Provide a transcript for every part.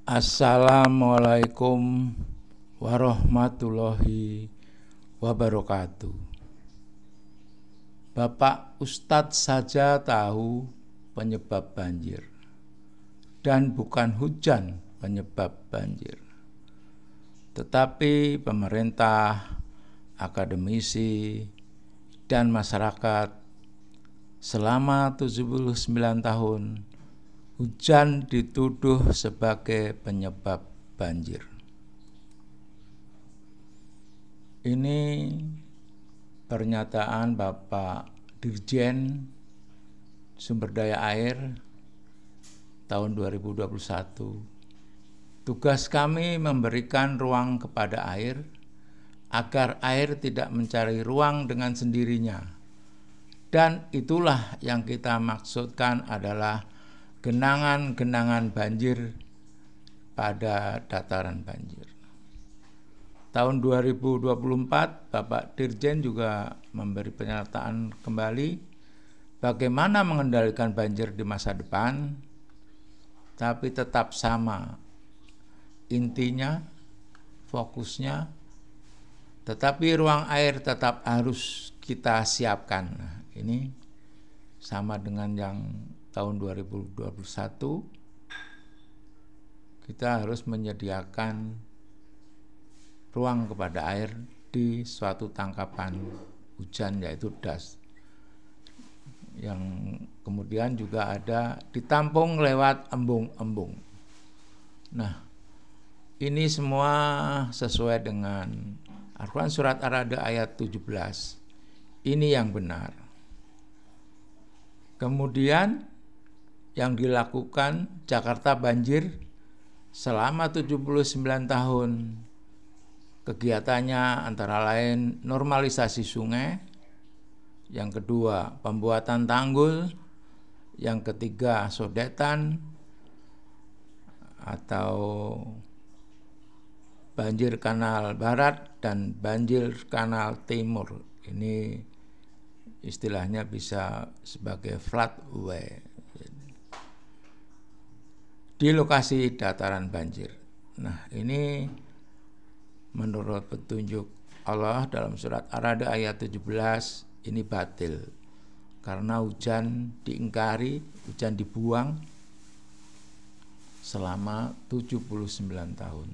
Assalamualaikum warahmatullahi wabarakatuh. Bapak Ustadz saja tahu penyebab banjir, dan bukan hujan penyebab banjir, tetapi pemerintah, akademisi, dan masyarakat selama 79 tahun hujan dituduh sebagai penyebab banjir. Ini pernyataan Bapak Dirjen Sumber Daya Air tahun 2021. Tugas kami memberikan ruang kepada air agar air tidak mencari ruang dengan sendirinya. Dan itulah yang kita maksudkan adalah genangan-genangan banjir pada dataran banjir. Tahun 2024, Bapak Dirjen juga memberi pernyataan kembali bagaimana mengendalikan banjir di masa depan, tapi tetap sama. Intinya, fokusnya, tetapi ruang air tetap harus kita siapkan. Nah, ini sama dengan yang tahun 2021, kita harus menyediakan ruang kepada air di suatu tangkapan hujan, yaitu das, yang kemudian juga ada ditampung lewat embung-embung. Nah, ini semua sesuai dengan Al-Quran Surat Ar-Ra'd ayat 17. Ini yang benar. Kemudian yang dilakukan Jakarta banjir selama 79 tahun. Kegiatannya antara lain normalisasi sungai, yang kedua pembuatan tanggul, yang ketiga sodetan atau banjir kanal barat dan banjir kanal timur. Ini istilahnya bisa sebagai floodway di lokasi dataran banjir. Nah, ini menurut petunjuk Allah dalam surat Ar-Ra'd ayat 17 ini batil karena hujan diingkari, hujan dibuang selama 79 tahun.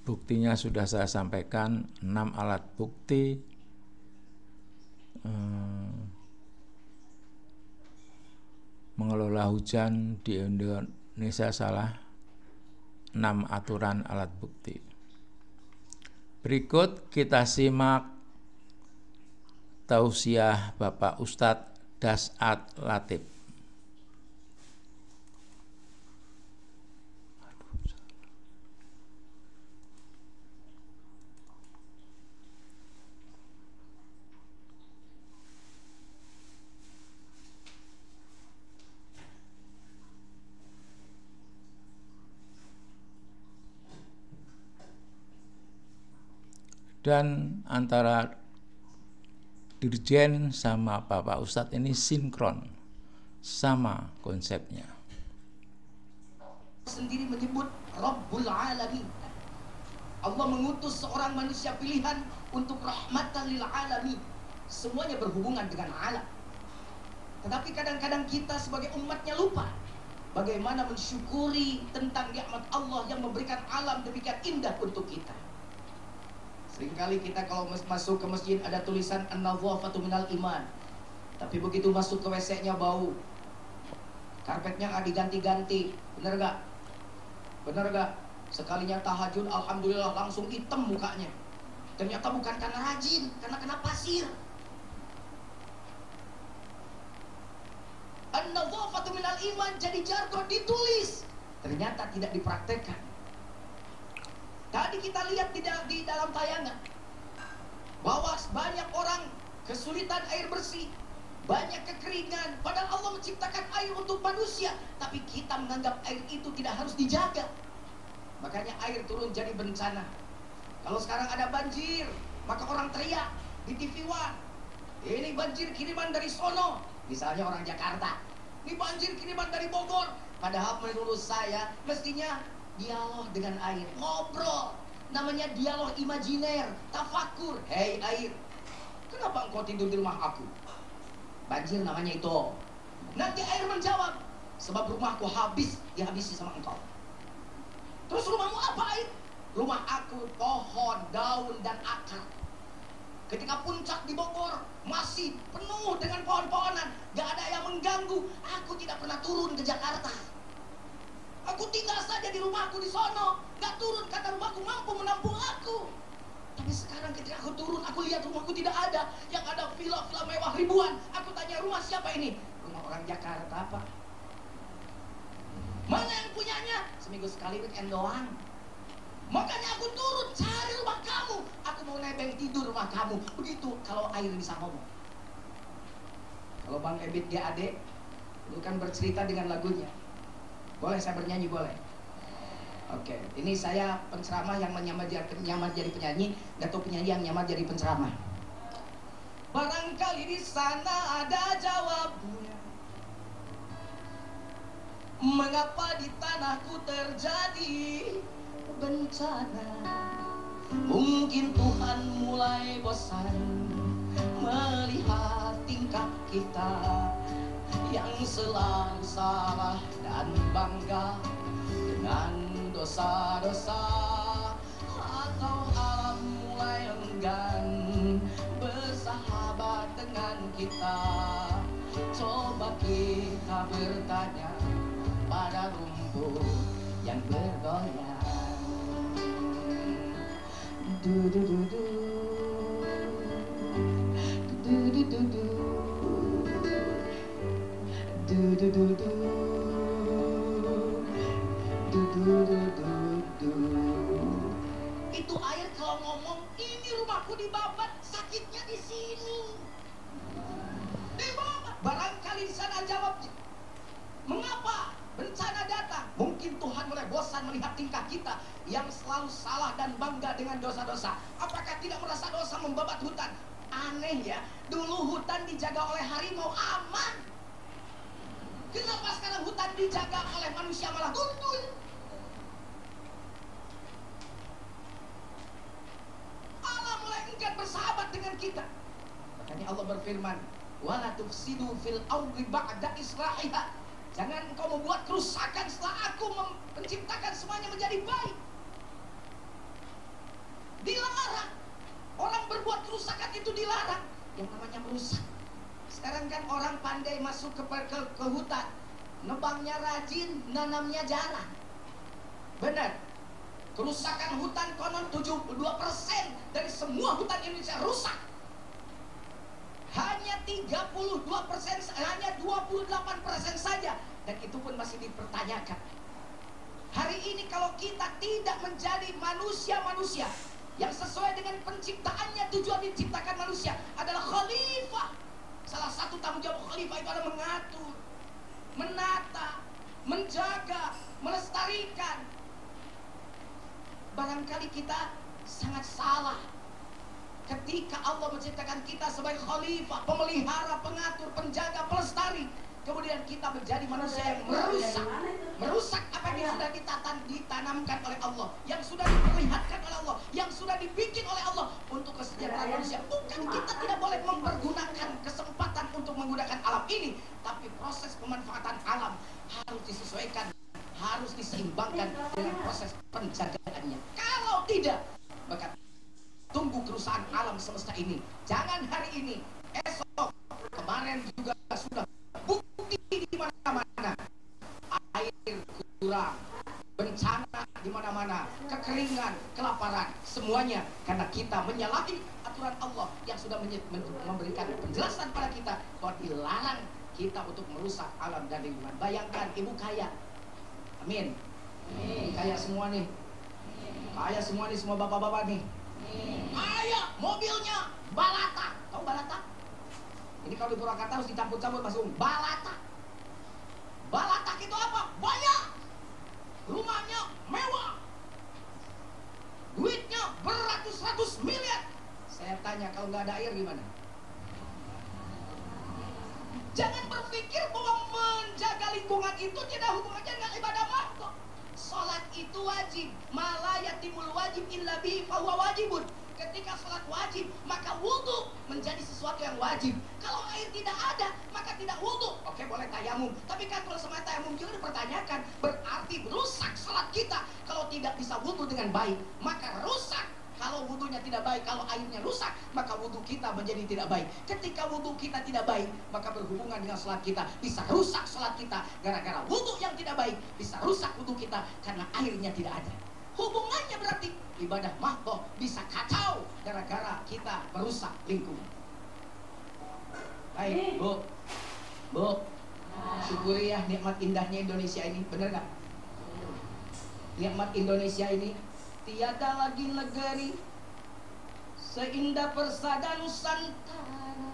Buktinya sudah saya sampaikan, 6 alat bukti mengelola hujan di Indonesia salah, 6 aturan alat bukti. Berikut kita simak tausiah Bapak Ustadz Das'ad Latif. Dan antara Dirjen sama Bapak Ustadz ini sinkron, sama konsepnya. Sendiri menyebut Rabbul Alamin. Allah mengutus seorang manusia pilihan untuk rahmatan lil alamin. Semuanya berhubungan dengan alam. Tetapi kadang-kadang kita sebagai umatnya lupa bagaimana mensyukuri tentang nikmat Allah yang memberikan alam demikian indah untuk kita. Seringkali kita kalau masuk ke masjid ada tulisan an-nadhafatu minal iman, tapi begitu masuk ke WC-nya bau, karpetnya nggak diganti-ganti, bener gak? Bener gak? Sekalinya tahajud, alhamdulillah langsung hitam mukanya. Ternyata bukan karena rajin, karena kena pasir. An-nadhafatu minal iman jadi jargon ditulis, ternyata tidak dipraktekkan. Tadi kita lihat di dalam tayangan bahwa banyak orang kesulitan air bersih, banyak kekeringan, padahal Allah menciptakan air untuk manusia, tapi kita menganggap air itu tidak harus dijaga. Makanya air turun jadi bencana. Kalau sekarang ada banjir, maka orang teriak di TV One, ini banjir kiriman dari sono, misalnya orang Jakarta. Ini banjir kiriman dari Bogor, Padahal menurut saya mestinya dialog dengan air, ngobrol. Namanya dialog imajiner, tafakur. Hei air, kenapa engkau tidur di rumah aku? Banjir namanya itu. Nanti air menjawab, sebab rumahku dihabisi sama engkau. Terus rumahmu apa air? Rumah aku pohon, daun, dan akar. Ketika puncak di Bogor masih penuh dengan pohon-pohonan, gak ada yang mengganggu, aku tidak pernah turun ke Jakarta. Aku tinggal saja di rumahku di sono, gak turun karena rumahku mampu menampung aku. Tapi sekarang ketika aku turun, aku lihat rumahku tidak ada. Yang ada villa-villa mewah ribuan. Aku tanya, rumah siapa ini? Rumah orang Jakarta, Pak. Mana yang punyanya? Seminggu sekali weekend doang. Makanya aku turun cari rumah kamu. Aku mau nebeng tidur rumah kamu. Begitu kalau air bisa ngomong. Kalau Bang Ebit GAD itu kan bercerita dengan lagunya. Boleh saya bernyanyi? Boleh. Oke, ini saya penceramah yang nyamar jadi penyanyi, atau penyanyi yang nyamar jadi penceramah. Barangkali di sana ada jawabnya. Mengapa di tanahku terjadi bencana? Mungkin Tuhan mulai bosan melihat tingkah kita yang selalu salah dan bangga dengan dosa-dosa, atau alam mulai enggan bersahabat dengan kita. Coba kita bertanya pada rumput yang bergoyang. Du du du du, du du du du, du du du du. Itu air kalau ngomong, ini rumahku dibabat, sakitnya di sini. Dibabat. Barangkali di sana jawabnya. Mengapa bencana datang? Mungkin Tuhan mulai bosan melihat tingkah kita yang selalu salah dan bangga dengan dosa-dosa. Apakah tidak merasa dosa membabat hutan? Aneh ya, dulu hutan dijaga oleh harimau aman. Kenapa sekarang hutan dijaga oleh manusia malah gundul? Allah mulai enggan bersahabat dengan kita. Makanya Allah berfirman, wala tufsidu fil ardi ba'da islahiha. Jangan engkau membuat kerusakan setelah aku menciptakan semuanya menjadi baik. Dilarang. Orang berbuat kerusakan itu dilarang. Yang namanya merusak. Sekarang kan orang pandai masuk ke hutan. Nebangnya rajin, nanamnya jarang. Benar. Kerusakan hutan konon 72% dari semua hutan Indonesia rusak. Hanya 32%, hanya 28% saja, dan itu pun masih dipertanyakan. Hari ini kalau kita tidak menjadi manusia-manusia yang sesuai dengan penciptaannya, tujuan diciptakan manusia adalah khalifah. Salah satu tanggung jawab khalifah itu adalah mengatur, menata, menjaga, melestarikan. Barangkali kita sangat salah ketika Allah menciptakan kita sebagai khalifah, pemelihara, pengatur, penjaga, pelestari. Kemudian kita menjadi manusia yang merusak apa yang sudah ditanamkan oleh Allah, yang sudah diperlihatkan oleh Allah, yang sudah dibikin oleh Allah untuk kesejahteraan manusia. Bukan kita tidak boleh mempergunakan kesempatan untuk menggunakan alam ini, tapi proses pemanfaatan alam harus disesuaikan, harus diseimbangkan dengan proses penjagaannya. Kalau tidak, maka tunggu kerusakan alam semesta ini. Jangan hari ini, esok, kemarin juga sudah bukti di mana-mana. Air kurang, bencana di mana-mana, kekeringan, kelaparan, semuanya karena kita menyalahi aturan Allah yang sudah memberikan penjelasan pada kita bahwa dilarang kita untuk merusak alam dan lingkungan. Bayangkan ibu kaya, amin, kaya semua nih, kaya semua nih, semua bapak-bapak nih. Kaya, mobilnya balata. Tahu balata? Ini kalau di Purwakarta harus dicampur-campur masuk balata. Balata itu apa? Banyak. Rumahnya mewah. Duitnya beratus-ratus miliar. Saya tanya, kalau nggak ada air gimana? Jangan berpikir bahwa menjaga lingkungan itu tidak hubungannya dengan ibadah mahdoh. Salat itu wajib, mala yatimul wajib illa bihi fahuwa wajibun. Ketika salat wajib, maka wudu menjadi sesuatu yang wajib. Kalau air tidak ada, maka tidak wudu. Oke, boleh tayamum. Tapi kan kalau sama tayamum juga dipertanyakan, berarti rusak salat kita. Kalau tidak bisa wudu dengan baik, maka rusak. Kalau wudunya tidak baik, kalau airnya rusak, maka wudu kita menjadi tidak baik. Ketika wudu kita tidak baik, maka berhubungan dengan salat kita. Bisa rusak salat kita gara-gara wudu yang tidak baik. Bisa rusak wudu kita karena airnya tidak ada. Hubungannya berarti ibadah mahdoh bisa kacau gara-gara kita merusak lingkungan. Baik, Bu, syukuri ya nikmat indahnya Indonesia ini, bener gak? Nikmat Indonesia ini, tiada lagi negeri seindah persada Nusantara.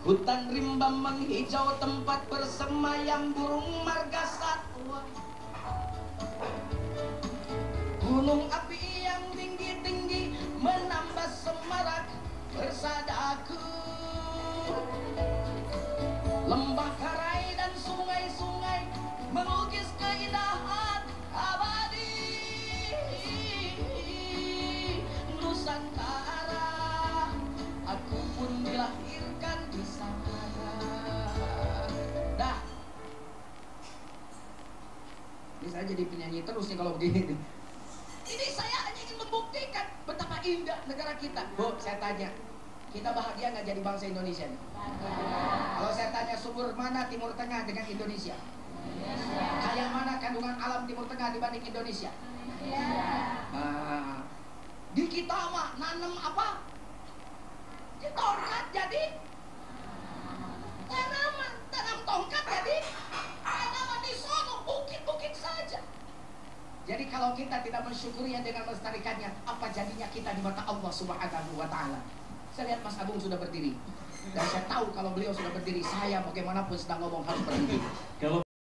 Hutan rimba menghijau, tempat bersemayam burung marga satwa. Gunung api yang tinggi-tinggi menambah semarak persadaku. Lembah karai dan sungai-sungai mengukis keindahan abadi Nusantara. Aku pun dilahirkan di sana. Dah. Ini saya jadi penyanyi terus nih kalau begini nih. Ini saya hanya ingin membuktikan betapa indah negara kita. Bu, saya tanya, kita bahagia nggak jadi bangsa Indonesia nih? Kalau saya tanya, subur mana Timur Tengah dengan Indonesia? Kaya mana kandungan alam Timur Tengah dibanding Indonesia? Nah, di kita mah nanam apa? Di tongkat jadi tanaman, tanam tongkat jadi tanaman. Di sono bukit-bukit saja. Jadi kalau kita tidak mensyukurinya dengan melestarikannya, apa jadinya kita di mata Allah Subhanahu wa Ta'ala? Saya lihat Mas Agung sudah berdiri, dan saya tahu kalau beliau sudah berdiri, saya bagaimanapun sedang ngomong harus berdiri. Kalau